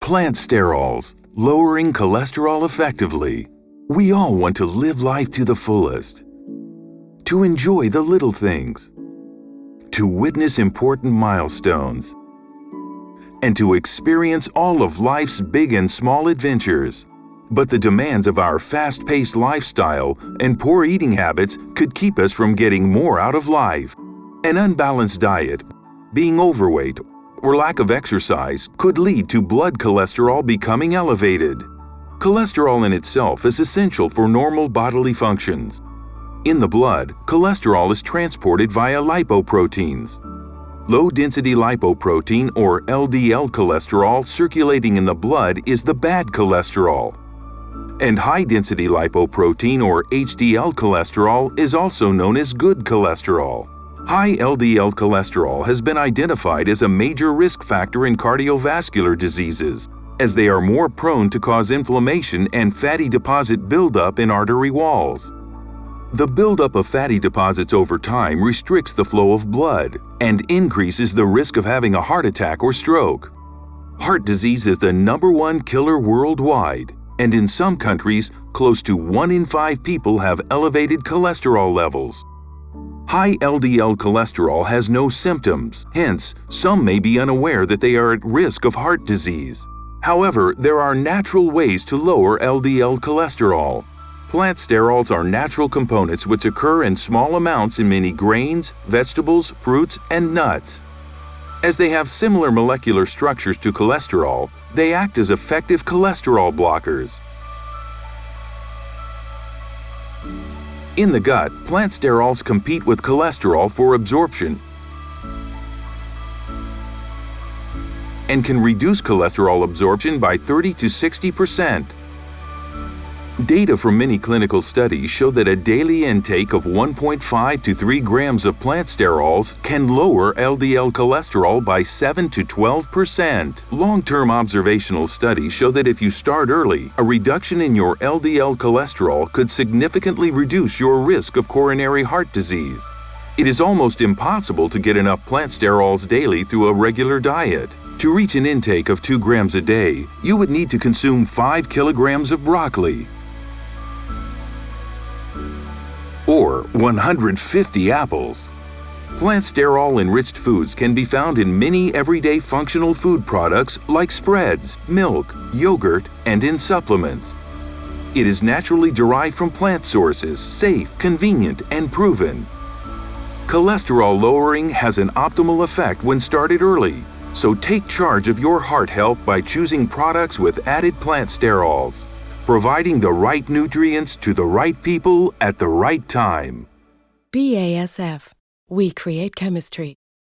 Plant sterols, lowering cholesterol effectively. We all want to live life to the fullest, to enjoy the little things, to witness important milestones, and to experience all of life's big and small adventures. But the demands of our fast-paced lifestyle and poor eating habits could keep us from getting more out of life. An unbalanced diet, being overweight, or lack of exercise could lead to blood cholesterol becoming elevated. Cholesterol in itself is essential for normal bodily functions. In the blood, cholesterol is transported via lipoproteins. Low-density lipoprotein or LDL cholesterol circulating in the blood is the bad cholesterol. And high-density lipoprotein or HDL cholesterol is also known as good cholesterol. High LDL cholesterol has been identified as a major risk factor in cardiovascular diseases, as they are more prone to cause inflammation and fatty deposit buildup in artery walls. The buildup of fatty deposits over time restricts the flow of blood and increases the risk of having a heart attack or stroke. Heart disease is the #1 killer worldwide, and in some countries, close to 1 in 5 people have elevated cholesterol levels. High LDL cholesterol has no symptoms, hence, some may be unaware that they are at risk of heart disease. However, there are natural ways to lower LDL cholesterol. Plant sterols are natural components which occur in small amounts in many grains, vegetables, fruits, and nuts. As they have similar molecular structures to cholesterol, they act as effective cholesterol blockers. In the gut, plant sterols compete with cholesterol for absorption and can reduce cholesterol absorption by 30 to 60%. Data from many clinical studies show that a daily intake of 1.5 to 3 grams of plant sterols can lower LDL cholesterol by 7 to 12%. Long-term observational studies show that if you start early, a reduction in your LDL cholesterol could significantly reduce your risk of coronary heart disease. It is almost impossible to get enough plant sterols daily through a regular diet. To reach an intake of 2 grams a day, you would need to consume 5 kilograms of broccoli, or 150 apples. Plant sterol-enriched foods can be found in many everyday functional food products like spreads, milk, yogurt, and in supplements. It is naturally derived from plant sources, safe, convenient, and proven. Cholesterol lowering has an optimal effect when started early, so take charge of your heart health by choosing products with added plant sterols, providing the right nutrients to the right people at the right time. BASF. We create chemistry.